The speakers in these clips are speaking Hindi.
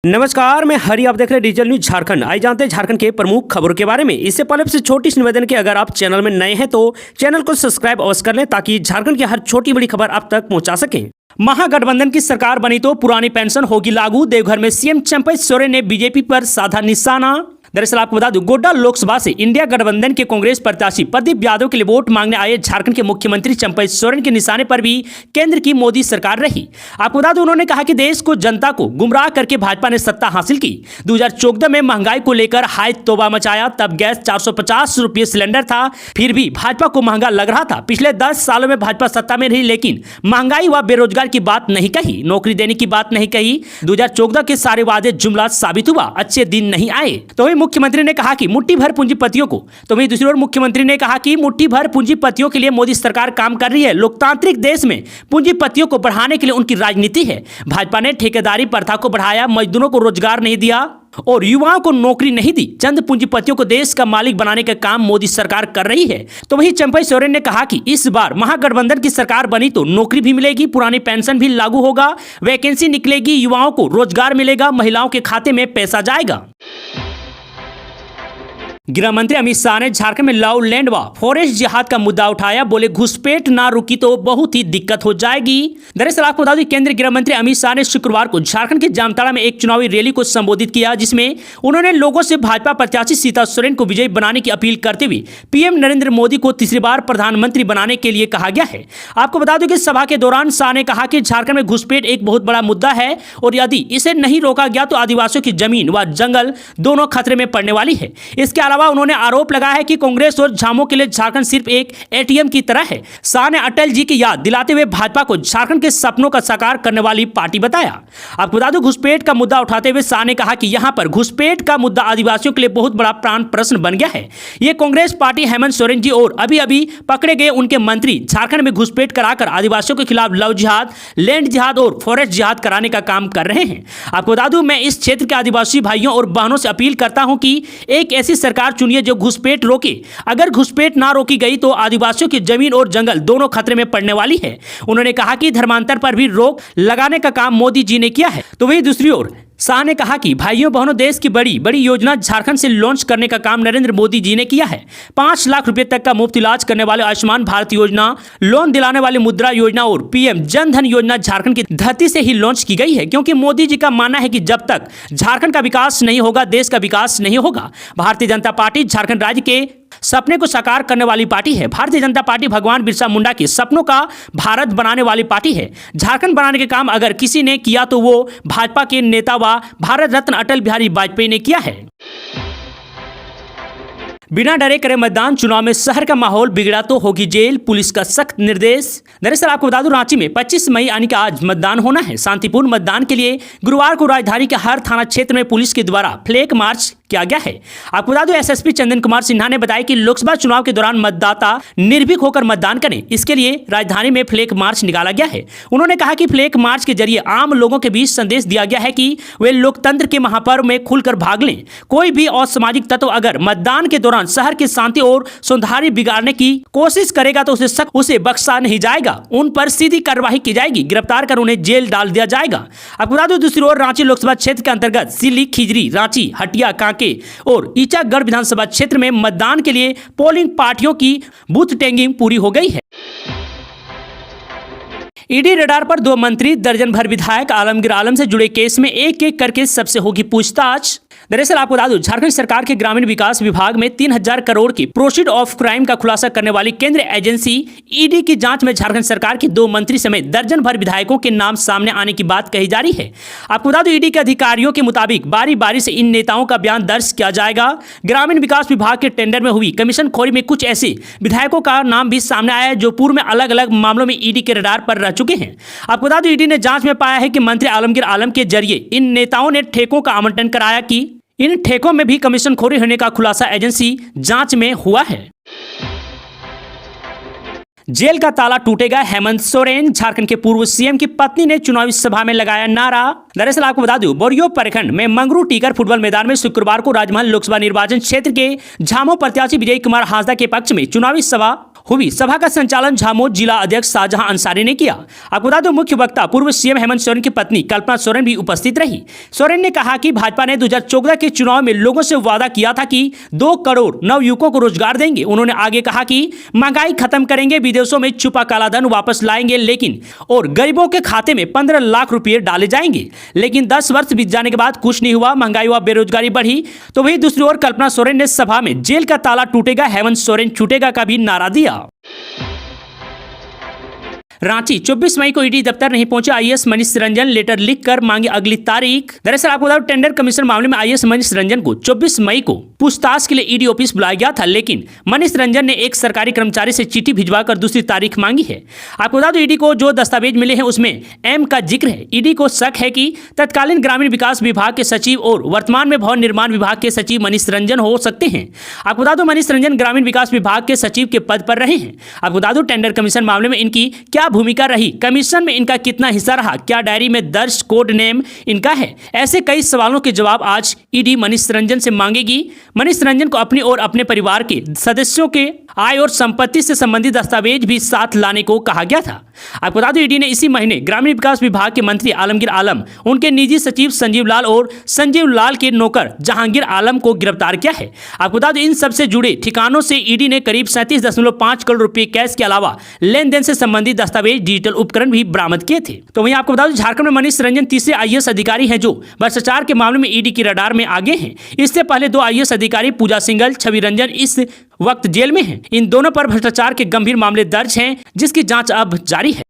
नमस्कार, मैं हरी। आप देख रहे हैं डिजिटल न्यूज झारखंड। आइए जानते हैं झारखंड के प्रमुख खबरों के बारे में। इससे पहले से छोटी सी निवेदन कि अगर आप चैनल में नए हैं तो चैनल को सब्सक्राइब अवश्य कर लें ताकि झारखंड की हर छोटी बड़ी खबर आप तक पहुंचा सकें। महागठबंधन की सरकार बनी तो पुरानी पेंशन होगी लागू। देवघर में सीएम चंपई सोरेन ने बीजेपी पर साधा निशाना। दरअसल आपको बता दूं, गोड्डा लोकसभा से इंडिया गठबंधन के कांग्रेस प्रत्याशी प्रदीप यादव के लिए वोट मांगने आए झारखंड के मुख्यमंत्री चंपई सोरेन के निशाने पर भी केंद्र की मोदी सरकार रही। आपको बता दूं, उन्होंने कहा कि देश को जनता को गुमराह करके भाजपा ने सत्ता हासिल की। 2014 में महंगाई को लेकर हाय तौबा मचाया। तब गैस 450 रुपये सिलेंडर था, फिर भी भाजपा को महंगा लग रहा था। पिछले 10 सालों में भाजपा सत्ता में रही, लेकिन महंगाई व बेरोजगार की बात नहीं कही, नौकरी देने की बात नहीं कही। 2014 के सारे वादे जुमला साबित हुआ, अच्छे दिन नहीं आए। तो मुख्यमंत्री ने कहा कि मुट्ठी भर पूंजीपतियों को, तो वहीं दूसरी ओर मुख्यमंत्री ने कहा कि मुट्ठी भर पूंजीपतियों के लिए मोदी सरकार काम कर रही है। लोकतांत्रिक देश में पूंजीपतियों को बढ़ाने के लिए उनकी राजनीति है। भाजपा ने ठेकेदारी प्रथा को बढ़ाया, मजदूरों को रोजगार नहीं दिया और युवाओं को नौकरी नहीं दी। चंद पूंजीपतियों को देश का मालिक बनाने का काम मोदी सरकार कर रही है। तो वहीं चंपई सोरेन ने कहा कि इस बार महागठबंधन की सरकार बनी तो नौकरी भी मिलेगी, पुरानी पेंशन भी लागू होगा, वैकेंसी निकलेगी, युवाओं को रोजगार मिलेगा, महिलाओं के खाते में पैसा जाएगा। गृह मंत्री अमित शाह ने झारखंड में लॉ लैंड व फॉरेस्ट जिहाद का मुद्दा उठाया। बोले घुसपैठ ना रुकी तो बहुत ही दिक्कत हो जाएगी। दरअसल आपको बता दें, केंद्रीय गृह मंत्री अमित शाह ने शुक्रवार को झारखंड के जामताड़ा में एक चुनावी रैली को संबोधित किया, जिसमें उन्होंने लोगों से भाजपा प्रत्याशी सीता सोरेन को विजयी बनाने की अपील करते हुए पीएम नरेंद्र मोदी को तीसरी बार प्रधानमंत्री बनाने के लिए कहा गया है। आपको बता दें कि सभा के दौरान शाह ने कहा कि झारखंड में घुसपैठ एक बहुत बड़ा मुद्दा है और यदि इसे नहीं रोका गया तो आदिवासियों की जमीन व जंगल दोनों खतरे में पड़ने वाली है। इसके अलावा उन्होंने आरोप लगाया है कि कांग्रेस और झामुमो के लिए झारखंड सिर्फ एक एटीएम की तरह है। शाह ने अटल जी की याद दिलाते हुए भाजपा को झारखंड के सपनों का साकार करने वाली पार्टी बताया। आपको बता दूं, घुसपैठ का मुद्दा उठाते हुए शाह ने कहा कि यहां पर घुसपैठ का मुद्दा आदिवासियों के लिए बहुत बड़ा प्राण प्रश्न बन गया है। ये कांग्रेस पार्टी हेमंत सोरेन जी और अभी अभी पकड़े गए उनके मंत्री झारखंड में घुसपैठ कराकर आदिवासियों के खिलाफ लव जिहाद, लैंड जिहाद और फॉरेस्ट जिहाद कराने का काम कर रहे हैं। आपको बता दूं, मैं इस क्षेत्र के आदिवासी भाइयों और बहनों से अपील करता हूं कि एक ऐसी सरकार चुनिए जो घुसपैठ रोके। अगर घुसपैठ ना रोकी गई तो आदिवासियों की जमीन और जंगल दोनों खतरे में पड़ने वाली है। उन्होंने कहा कि धर्मांतर पर भी रोक लगाने का काम मोदी जी ने किया है। तो वहीं दूसरी ओर शाह ने कहा कि भाइयों बहनों, देश की बड़ी बड़ी योजना झारखंड से लॉन्च करने का काम नरेंद्र मोदी जी ने किया है। 5 लाख रुपए तक का मुफ्त इलाज करने वाले आयुष्मान भारत योजना, लोन दिलाने वाली मुद्रा योजना और पीएम जन धन योजना झारखंड की धरती से ही लॉन्च की गई है, क्योंकि मोदी जी का मानना है कि जब तक झारखंड का विकास नहीं होगा देश का विकास नहीं होगा। भारतीय जनता पार्टी झारखंड राज्य के सपने को साकार करने वाली पार्टी है। भारतीय जनता पार्टी भगवान बिरसा मुंडा के सपनों का भारत बनाने वाली पार्टी है। झारखंड बनाने के काम अगर किसी ने किया तो वो भाजपा के नेता व भारत रत्न अटल बिहारी वाजपेयी ने किया है। बिना डरे करे मतदान, चुनाव में शहर का माहौल बिगड़ा तो होगी जेल, पुलिस का सख्त निर्देश। दरअसल आपको बता दूं, रांची में 25 मई यानी कि आज मतदान होना है। शांतिपूर्ण मतदान के लिए गुरुवार को राजधानी के हर थाना क्षेत्र में पुलिस के द्वारा फ्लैग मार्च किया गया है। आपको बता दूं, एसएसपी चंदन कुमार सिन्हा ने बताया कि लोकसभा चुनाव के दौरान मतदाता निर्भीक होकर मतदान करें, इसके लिए राजधानी में फ्लैग मार्च निकाला गया है। उन्होंने कहा कि फ्लैग मार्च के जरिए आम लोगों के बीच संदेश दिया गया है कि वे लोकतंत्र के महापर्व में खुलकर भाग लें। कोई भी असामाजिक तत्व अगर मतदान के दौरान शहर की शांति और सौंदर्य बिगाड़ने की कोशिश करेगा तो उसे बख्शा नहीं जाएगा, उन पर सीधी कार्रवाई की जाएगी, गिरफ्तार कर उन्हें जेल डाल दिया जाएगा। आपको बता दूं, दूसरी ओर रांची लोकसभा क्षेत्र के अंतर्गत सिल्ली, खिजरी, रांची, हटिया, कांके और ईचागढ़ विधानसभा क्षेत्र में मतदान के लिए पोलिंग पार्टियों की बूथ टैगिंग पूरी हो गई है। ईडी रडार पर 2 मंत्री, दर्जन भर विधायक, आलमगीर आलम से जुड़े केस में एक एक करके सबसे होगी पूछताछ। दरअसल आपको बता दूं, झारखंड सरकार के ग्रामीण विकास विभाग में 3000 करोड़ की प्रोसीड ऑफ क्राइम का खुलासा करने वाली केंद्रीय एजेंसी ईडी की जांच में झारखंड सरकार के 2 मंत्री समेत दर्जन भर विधायकों के नाम सामने आने की बात कही जा रही है। आपको बता दूं, ईडी के अधिकारियों के मुताबिक बारी बारी से इन नेताओं का बयान दर्ज किया जाएगा। ग्रामीण विकास विभाग के टेंडर में हुई कमीशन खोरी में कुछ ऐसे विधायकों का नाम भी सामने आया है जो पूर्व में अलग अलग मामलों में ईडी के रडार पर रह चुके हैं। आपको बता दूं, ईडी ने जांच में पाया है कि मंत्री आलमगीर आलम के जरिए इन नेताओं ने ठेकों का आवंटन कराया कि इन ठेकों में भी कमीशन खोरी होने का खुलासा एजेंसी जांच में हुआ है। जेल का ताला टूटेगा, हेमंत सोरेन। झारखंड के पूर्व सीएम की पत्नी ने चुनावी सभा में लगाया नारा। दरअसल आपको बता दूं, बोरियो प्रखंड में मंगरू टीकर फुटबॉल मैदान में शुक्रवार को राजमहल लोकसभा निर्वाचन क्षेत्र के झामो प्रत्याशी विजय कुमार हांसदा के पक्ष में चुनावी सभा हुई। सभा का संचालन झामो जिला अध्यक्ष शाहजहां अंसारी ने किया। आपको बता दो, मुख्य वक्ता पूर्व सीएम हेमंत सोरेन की पत्नी कल्पना सोरेन भी उपस्थित रही। सोरेन ने कहा कि भाजपा ने 2014 के चुनाव में लोगों से वादा किया था कि 2 करोड़ नवयुवकों को रोजगार देंगे। उन्होंने आगे कहा कि महंगाई खत्म करेंगे, विदेशों में छुपा कालाधन वापस लाएंगे, लेकिन और गरीबों के खाते में 15 लाख रुपए डाले जाएंगे। लेकिन 10 वर्ष बीत जाने के बाद कुछ नहीं हुआ, महंगाई हुआ, बेरोजगारी बढ़ी। तो वही दूसरी ओर कल्पना सोरेन ने सभा में जेल का ताला टूटेगा, हेमंत सोरेन छूटेगा का भी नारा दिया। रांची 24 मई को ईडी दफ्तर नहीं पहुंचे आईएएस मनीष रंजन, लेटर लिखकर मांगी अगली तारीख। दरअसल आपको बता, टेंडर कमीशन मामले में आईएएस मनीष रंजन को 24 मई को पूछताछ के लिए ईडी ऑफिस बुलाया गया था, लेकिन मनीष रंजन ने एक सरकारी कर्मचारी से चिट्ठी भिजवाकर दूसरी तारीख मांगी है। आपको बता दो, ईडी को जो दस्तावेज मिले हैं उसमें एम का जिक्र है। ईडी को शक है कि तत्कालीन ग्रामीण विकास विभाग के सचिव और वर्तमान में भवन निर्माण विभाग के सचिव मनीष रंजन हो सकते हैं। आपको बता दो, मनीष रंजन ग्रामीण विकास विभाग के सचिव के पद पर रहे हैं। आपको बता दो, टेंडर कमीशन मामले में इनकी क्या भूमिका रही, कमीशन में इनका कितना हिस्सा रहा, क्या डायरी में दर्ज कोड नेम इनका है। ऐसे कई सवालों के जवाब आज ईडी मनीष रंजन से मांगेगी। मनीष रंजन को अपनी और अपने परिवार के सदस्यों के आय और संपत्ति से संबंधित दस्तावेज भी साथ लाने को कहा गया था। आपको बता दें, ईडी ने इसी महीने ग्रामीण विकास विभाग के मंत्री आलमगीर आलम, उनके निजी सचिव संजीव लाल और संजीव लाल के नौकर जहांगीर आलम को गिरफ्तार किया है। आपको बता दें, इन सबसे जुड़े ठिकानों से ईडी ने करीब 37.5 करोड़ रुपए कैश के अलावा लेन देन से संबंधित दस्तावेज, डिजिटल उपकरण भी बरामद किए थे। तो वहीं आपको बता दें, झारखंड में मनीष रंजन तीसरे आईएएस अधिकारी हैं जो भ्रष्टाचार के मामले में ईडी की रडार में आगे हैं। इससे पहले 2 आईएएस अधिकारी पूजा सिंघल, छवि रंजन इस वक्त जेल में हैं। इन दोनों पर भ्रष्टाचार के गंभीर मामले दर्ज हैं, जिसकी जांच अब जारी है।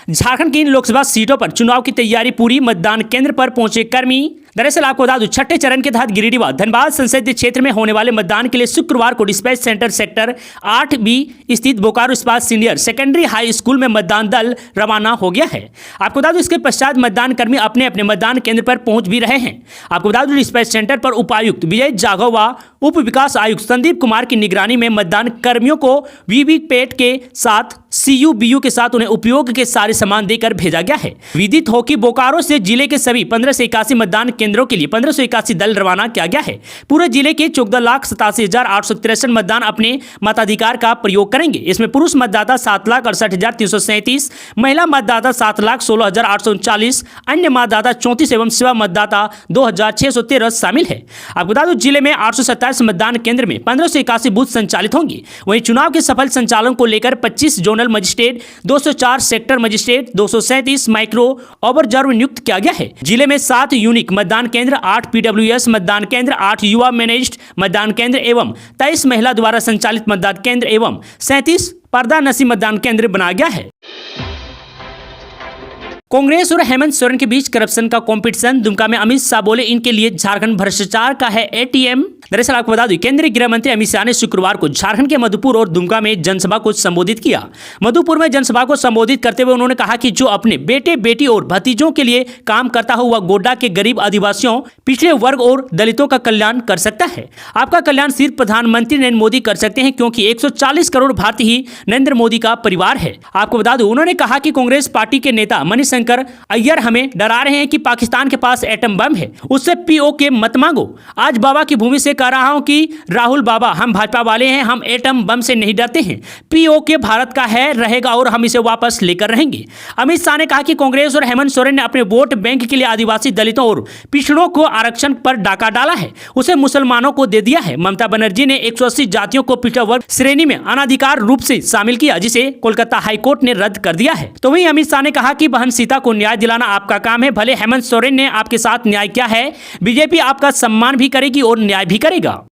झारखंड की इन लोकसभा सीटों पर चुनाव की तैयारी पूरी, मतदान केंद्र पर पहुंचे कर्मी। दरअसल आपको बता दूं, छठे चरण के तहत गिरिडीह व धनबाद संसदीय क्षेत्र में होने वाले मतदान के लिए शुक्रवार को डिस्पैच सेंटर सेक्टर 8B स्थित बोकारो इस्पात सीनियर सेकेंडरी हाई स्कूल में मतदान दल रवाना हो गया है। आपको बता दूं, इसके पश्चात मतदान कर्मी अपने अपने मतदान केंद्र पर पहुंच भी रहे हैं। आपको बता दूं, डिस्पैच सेंटर पर उपायुक्त विजय जाघव व उप विकास आयुक्त संदीप कुमार की निगरानी में मतदान कर्मियों को वीवीपैट के साथ CUBU के साथ उन्हें उपयोग के सारे सामान देकर भेजा गया है। विदित हो कि बोकारो से जिले के सभी 1581 मतदान केंद्रों के लिए 1581 दल रवाना किया गया है। पूरे जिले के 14,87,863 मतदान अपने मताधिकार का प्रयोग करेंगे। इसमें पुरुष मतदाता 7,68,337, महिला मतदाता 7,16,839, अन्य मतदाता 34 एवं सेवा मतदाता 2,613 शामिल है। आपको बता दो, जिले में 827 मतदान केंद्र में 1581 बूथ संचालित होंगे। वहीं चुनाव के सफल संचालन को लेकर 25 zonal magistrate, 204 sector magistrate, 237 micro observer नियुक्त किया गया है। जिले में 7 यूनिक मतदान केंद्र, 8 PWS मतदान केंद्र, 8 युवा मैनेज्ड मतदान केंद्र एवं 23 महिला द्वारा संचालित मतदान केंद्र एवं 37 पर्दा नसी मतदान केंद्र बनाया गया है। कांग्रेस और हेमंत सोरेन के बीच करप्शन का कंपटीशन, दुमका में अमित शाह बोले इनके लिए झारखंड भ्रष्टाचार का है ATM। दरअसल आपको बता दूं, केंद्रीय गृह मंत्री अमित शाह ने शुक्रवार को झारखंड के मधुपुर और दुमका में जनसभा को संबोधित किया। मधुपुर में जनसभा को संबोधित करते हुए उन्होंने कहा कि जो अपने बेटे बेटी और भतीजों के लिए काम करता हो वह गोड्डा के गरीब आदिवासियों, पिछड़े वर्ग और दलितों का कल्याण कर सकता है। आपका कल्याण सिर्फ प्रधानमंत्री नरेंद्र मोदी कर सकते हैं, क्योंकि 140 करोड़ भारतीय ही नरेंद्र मोदी का परिवार है। आपको बता दूं, उन्होंने कहा कि कांग्रेस पार्टी के नेता मणिशंकर अय्यर हमें डरा रहे हैं कि पाकिस्तान के पास एटम बम है, उससे POK मत मांगो। आज बाबा की भूमि से कह रहा हूं कि राहुल बाबा, हम भाजपा वाले हैं, हम एटम बम से नहीं डरते हैं। POK भारत का है, रहेगा और हम इसे वापस लेकर रहेंगे। अमित शाह ने कहा कि कांग्रेस और हेमंत सोरेन ने अपने वोट बैंक के लिए आदिवासी, दलितों और पिछड़ों को आरक्षण पर डाका डाला है, उसे मुसलमानों को दे दिया है। ममता बनर्जी ने 180 जातियों को पिछड़ा वर्ग श्रेणी में अनाधिकार रूप से शामिल किया, जिसे कोलकाता हाईकोर्ट ने रद्द कर दिया है। तो वहीं अमित शाह ने कहा कि बहन सीता को न्याय दिलाना आपका काम है। भले हेमंत सोरेन ने आपके साथ न्याय किया है, बीजेपी आपका सम्मान भी करेगी और न्याय भी करेगा।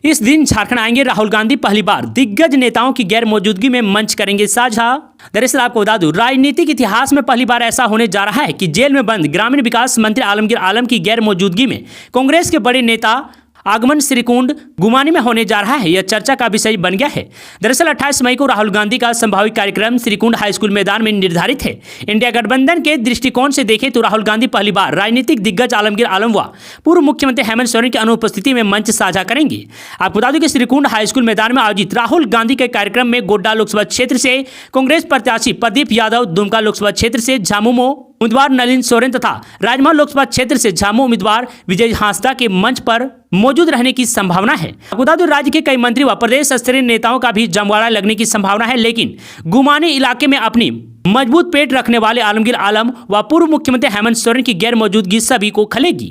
इस दिन झारखंड आएंगे राहुल गांधी, पहली बार दिग्गज नेताओं की गैर मौजूदगी में मंच करेंगे साझा। दरअसल आपको बता दूं, राजनीतिक इतिहास में पहली बार ऐसा होने जा रहा है कि जेल में बंद ग्रामीण विकास मंत्री आलमगीर आलम की गैर मौजूदगी में कांग्रेस के बड़े नेता आगमन श्रीकुंड गुमानी में होने जा रहा है, यह चर्चा का विषय बन गया है। दरअसल 28 मई को राहुल गांधी का संभावित कार्यक्रम श्रीकुंड हाई स्कूल मैदान में निर्धारित है। इंडिया गठबंधन के दृष्टिकोण से देखें तो राहुल गांधी पहली बार राजनीतिक दिग्गज आलमगीर आलम व पूर्व मुख्यमंत्री हेमंत सोरेन की अनुपस्थिति में मंच साझा करेंगे। आपको बता दें कि श्रीकुंड हाई स्कूल मैदान में आयोजित राहुल गांधी के कार्यक्रम में गोड्डा लोकसभा क्षेत्र से कांग्रेस प्रत्याशी प्रदीप यादव, दुमका लोकसभा क्षेत्र से झामुमो उम्मीदवार नलिन सोरेन तथा राजमहल लोकसभा क्षेत्र से झामू उम्मीदवार विजय हांसदा के मंच पर मौजूद रहने की संभावना है। बता दें राज्य के कई मंत्री व प्रदेश स्तरीय नेताओं का भी जमवाड़ा लगने की संभावना है, लेकिन गुमानी इलाके में अपनी मजबूत पेट रखने वाले आलमगीर आलम व पूर्व मुख्यमंत्री हेमंत सोरेन की गैर मौजूदगी सभी को खलेगी।